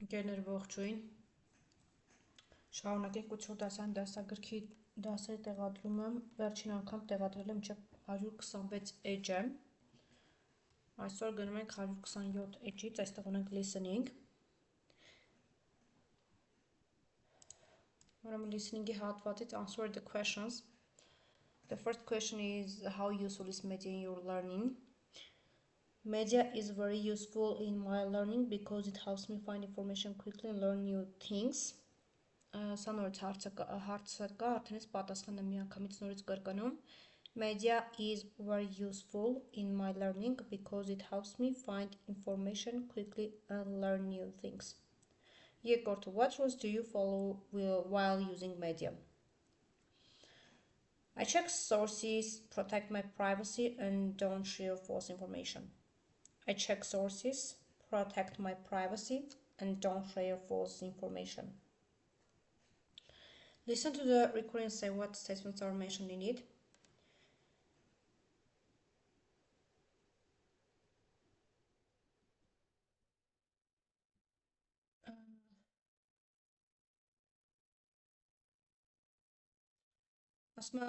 Ընկերներ ողջույն, շարունակենք 8-րդ դասային դասագրքի դասերի տեղադրումը, վերջին անգամ տեղադրել եմ մինչև 126 էջը, այսօր գնում ենք 127 էջից, այստեղ ունենք listening, ուրեմն listening-ի հատվածից answer the questions. The first question is how useful is media in your learning? Media is very useful in my learning because it helps me find information quickly and learn new things. Սա նորից հարցը կա, արդեն ես պատասխանը մի անգամից նորից կրկնում. Media is very useful in my learning because it helps me find information quickly and learn new things. Երկրորդը, what rules do you follow while using media? I check sources, protect my privacy, and don't share false information. I check sources, protect my privacy, and don't share false information. Listen to the recording and say what statements are mentioned in it. Ասում է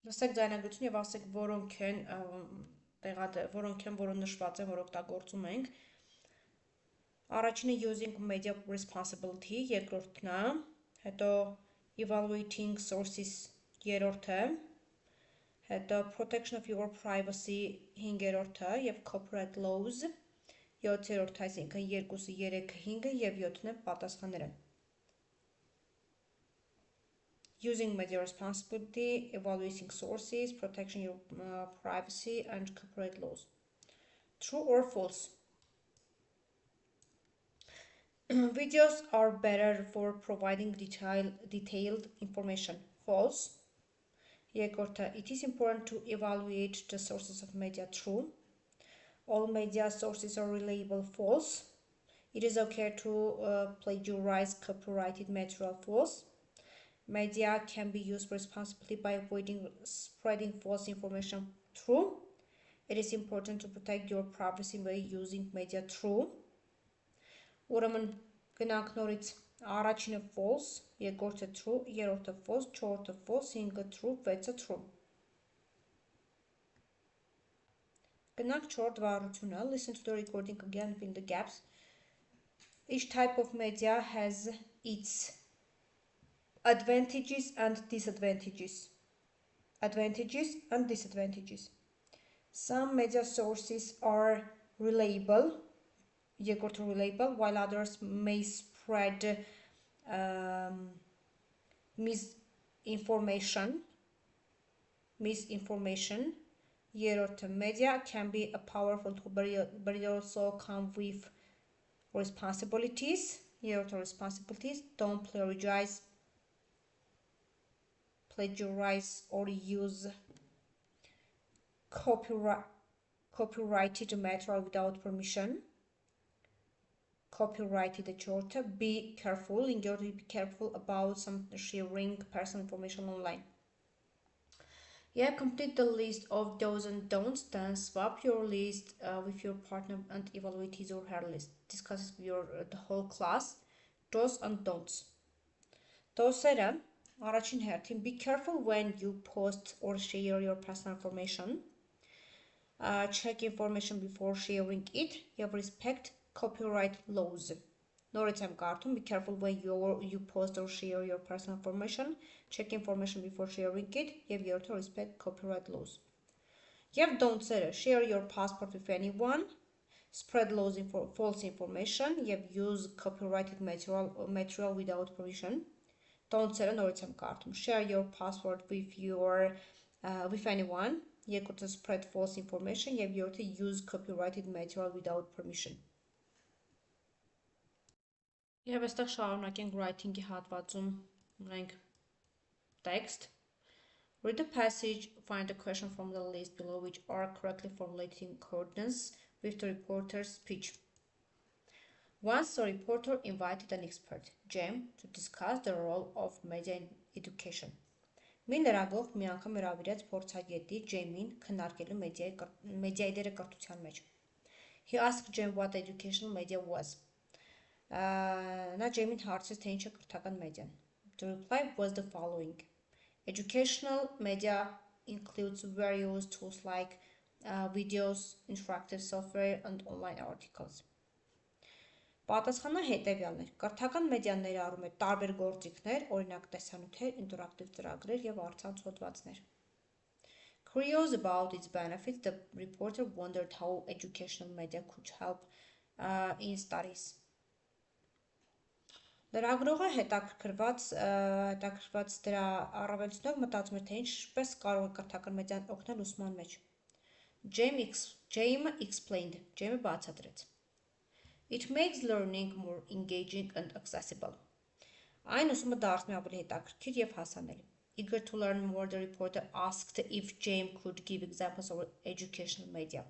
լսեք ձայնագրություն եւ ասեք որոնք են որոնք նշված են, որ օգտագործում ենք։ Առաջինը using media responsibility, երկրորդն է, հետո evaluating sources, երրորդը, հետո protection of your privacy, հինգերորդը եւ copyright laws, 7-րդը, այսինքն 2-ը, 3-ը, 5-ը եւ 7-ն են պատասխանները։ Using media responsibility, evaluating sources, protection your privacy, and copyright laws. True or false? Videos are better for providing detailed information. False. Երկրորդը, it is important to evaluate the sources of media. True. All media sources are reliable. False. It is okay to plagiarize copyrighted material. False. Media can be used responsibly by avoiding spreading false information. True. It is important to protect your privacy by using media. True. Ուրեմն գնանք նորից առաջինը false, երկրորդը true, երրորդը false, չորրորդը false, հինգը true, 6-ը true. Գնանք չորրորդ վարությունը. Listen to the recording again, fill the gaps. Each type of media has its advantages and disadvantages. Advantages and disadvantages. Some media sources are reliable, while others may spread misinformation. Երրորդը, media can be a powerful tool, but it also comes with responsibilities. Երրորդը, responsibilities. Don't plagiarize or use copyrighted material without permission. Copyrighted shorter. Be careful. In order to be careful about some sharing personal information online. Yeah, complete the list of do's and don'ts. Then swap your list with your partner and evaluate his or her list. Discuss with the whole class. Do's and don'ts. Դոսերը, առաջին հերթին, be careful when you post or share your personal information. Check information before sharing it. Have respect copyright laws. Նորից եմ կարդում, be careful when you post or share your personal information. Check information before sharing it. Եվ երրորդը respect copyright laws. Եվ don'ts-երը, share your passport with anyone. Spread false information. Եվ use copyrighted material without permission. Don'ts-երը նորից եմ կարդում, share your password with anyone. Երկրորդը spread false information. Եվ երրորդը use copyrighted material without permission. Եվ այստեղ շարունակենք writing-ի հատվածում ունենք text. Read the passage, find the question from the list below which are correctly formulated in accordance with the reporter's speech. Once a reporter invited an expert, James, to discuss the role of media in education. Մի լրագրող մի անգամ հրավիրեց փորձագետի Ջեյմին քննարկելու մեդիայի դերը կրթության մեջ. He asked James what educational media was. Նա Ջեյմին հարցրեց, թե ինչ է կրթական մեդիան։ The reply was the following. Educational media includes various tools like videos, interactive software, and online articles. Պատասխանը հետևյալն էր. կրթական մեդիան ներառում է տարբեր գործիքներ, օրինակ տեսանյութեր, ինտերակտիվ ծրագրեր եւ առցանց հոդվածներ։ Curious about its benefits, the reporter wondered how educational media could help in studies. Լրագրողը հետաքրքրված դրա առավելությունով մտածում էր, թե ինչպես կարող է կրթական մեդիան օգնել ուսման մեջ։ James explained. James բացատրեց. It makes learning more engaging and accessible. Այն ուսումը դարձնում է ավելի հետաքրքիր եւ հասանելի։ Eager to learn more, the reporter asked if James could give examples of educational media.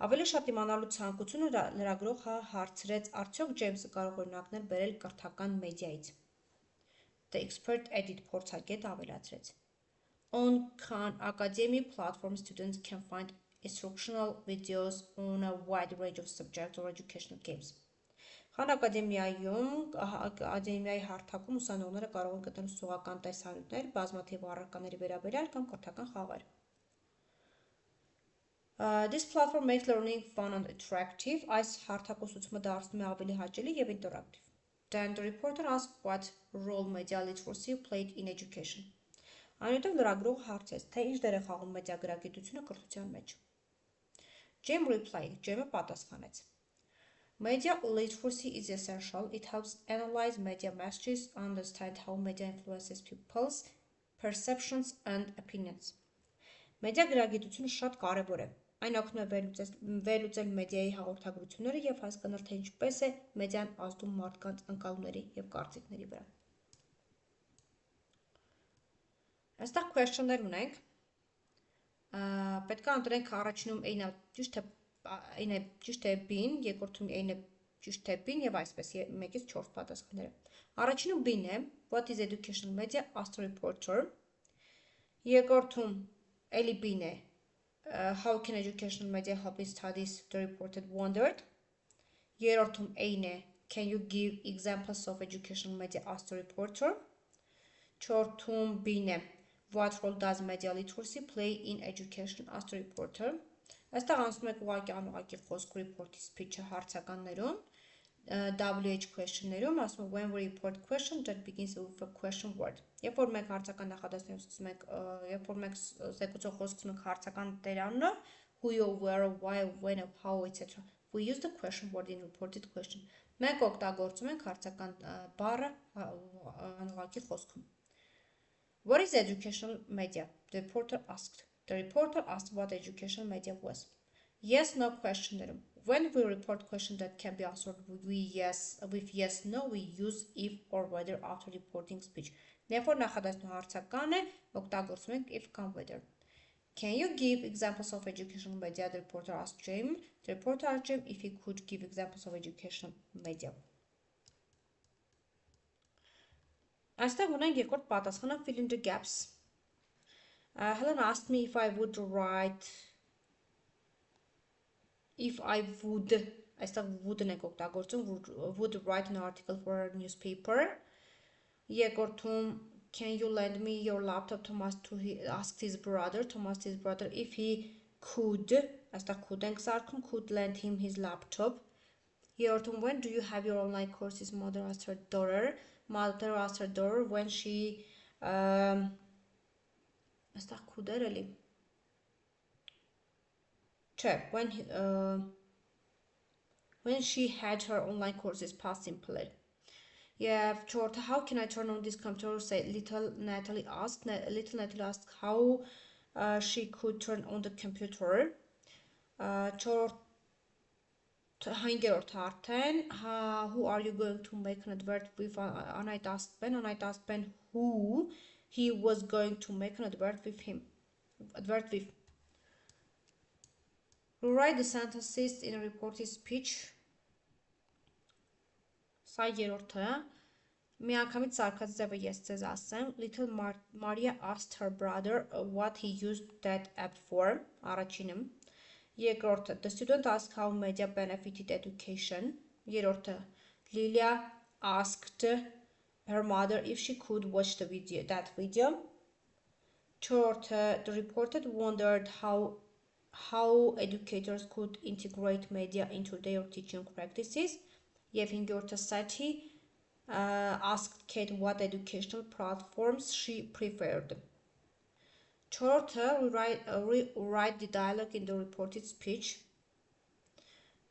Ավելի շատ իմանալու ցանկությունը լրագրողը հարցրեց, արդյոք Ջեյմսը կարող է օրինակներ բերել կրթական մեդիայից։ The expert added փորձագետ ավելացրեց. On Khan Academy platform, students can find instructional videos on a wide range of subjects or educational games. Khan Ակադեմիայի հարթակում ուսանողները կարող են գտնել ուսուցողական տեսանյութեր, բազմաթիվ առարկաների վերաբերյալ կամ կրթական խաղեր։ This platform makes learning fun and attractive. Այս հարթակուսուցումը դարձնում է ավելի հաճելի եւ ինտերակտիվ. Then the reporter asked what role media literacy played in education. Այնուհետև լրագրողը հարցրեց, թե ինչ դեր է խաղում մեդիագրագիտությունը կրթության մեջ։ James replied. James պատասխանեց. Media literacy is essential. It helps analyze media messages, understand how media influences people's perceptions and opinions. Մեդիագրագիտությունը շատ կարևոր է։ Այն օգնում է վերլուծել մեդիայի հաղորդագրությունները եւ հասկանալ, թե ինչպես է մեդիան ազդում մարդկանց ընկալումների եւ կարծիքների վրա։ Այստեղ question-ներ ունենք։ Պետք է ընտրենք առաջինում A-ն է ճիշտ է B-ն, երկրորդում A-ն է ճիշտ է B-ն եւ այսպես 1-ից 4 պատասխանները։ Առաջինում B-ն է What is educational media? Asked the reporter. Երկրորդում էլի B-ն է How can educational media help in studies? The reporter wondered. Երրորդում A-ն է Can you give examples of educational media? Asked the reporter. Չորրորդում B-ն է What role does media literacy play in education? Asked the reporter. Այստեղ անցնում եք ուղղակի անուղղակի խոսք report-ի speech-ը հարցականներում, WH question-ներում, ասում է when we report question that begins with a question word. Երբ որ մենք հարցական նախադասներում սկսում ենք, երբ որ մենք զեկուցող խոսք սկսում ենք հարցական տերանով, who, where, why, when, how, etc. We use the question word in reported question. Մենք օգտագործում ենք հարցական բառը անուղղակի խոսքում. What is educational media? The reporter asked. The reporter asked what educational media was. Yes, no question. When we report questions that can be answered with yes, no, we use if or whether after reporting speech. Therefore, նախադասն հարցական է, օգտագործում ենք if կամ whether. Can you give examples of educational media? The reporter asked James. The reporter asked James if he could give examples of educational media. Այստեղ ունենք երկրորդ պատասխանը fill in the gaps. Helen asked me if I would այստեղ would-ն եք օգտագործում, would write an article for a newspaper. Երկրորդում can you lend me your laptop? Thomas asked his brother if he could, այստեղ could ենք սարքում, could lend him his laptop. Երրորդում when do you have your online courses? Mother asked her daughter when she այստեղ could-եր էլի չէ, when she had her online courses past simple էր. Yeah, short. How can I turn on this computer? Say little Natalie asked how she could turn on the computer. Short. Հինգերորդ արդեն who are you going to make an advert with? Anait asked Ben who he was going to make an advert with. Rewrite the sentences in a reported speech. Սա երրորդը է։ Մի անգամից սարքած ձևը ես ձեզ ասեմ. Little Maria asked her brother what he used that app for. Առաջինը։ Երկրորդը. The student asked how media benefited education. Երրորդը. Lilia asked her mother if she could watch that video. The reporter wondered how educators could integrate media into their teaching practices. Yevgeny Sati asked Kate what educational platforms she preferred. Chorta rewrite the dialogue in the reported speech.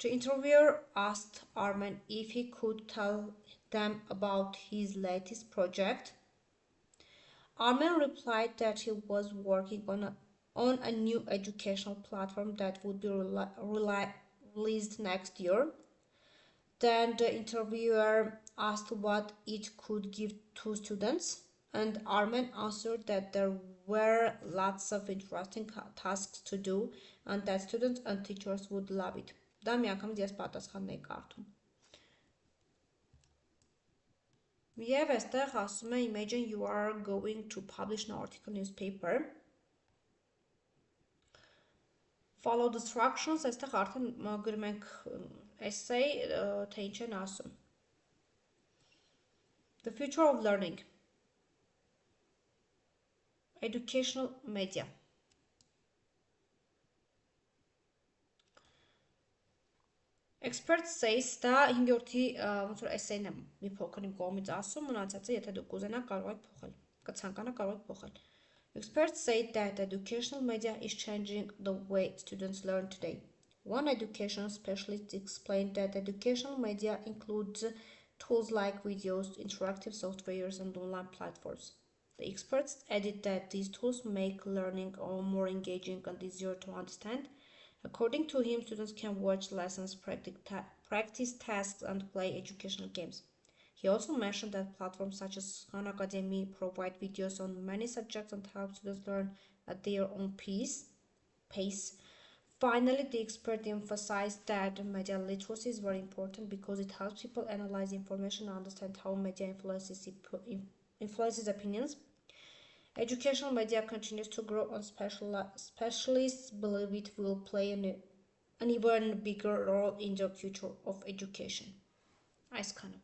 The interviewer asked Armen if he could tell them about his latest project. Armen replied that he was working on a new educational platform that would be released next year. Then the interviewer asked what it could give to students, and Armen answered that there were lots of interesting tasks to do and that students and teachers would love it. Դա միանգամից ես պատասխանն էի կարդում։ Եվ այստեղ ասում է imagine you are going to publish an article newspaper. Follow the instructions, այստեղ արդեն գրում ենք essay, թե ինչ են ասում։ The future of learning. Educational media. Experts says դա 5-րդի ոնց որ essay-ն է մի փոքր իմ կողմից ասում, մնացածը եթե դուք կուզենաք կարող եք փոխել, կցանկանաք կարող եք փոխել։ Experts say that educational media is changing the way students learn today. One education specialist explained that educational media includes tools like videos, interactive softwares, and online platforms. The experts added that these tools make learning more engaging and easier to understand. According to him, students can watch lessons, practice tasks, and play educational games. He also mentioned that platforms such as Khan Academy provide videos on many subjects and help students learn at their own pace. Finally, the expert emphasized that media literacy is very important because it helps people analyze information and understand how media influences opinions. Educational media continues to grow and specialists believe it will play an even bigger role in the future of education. Այսքանը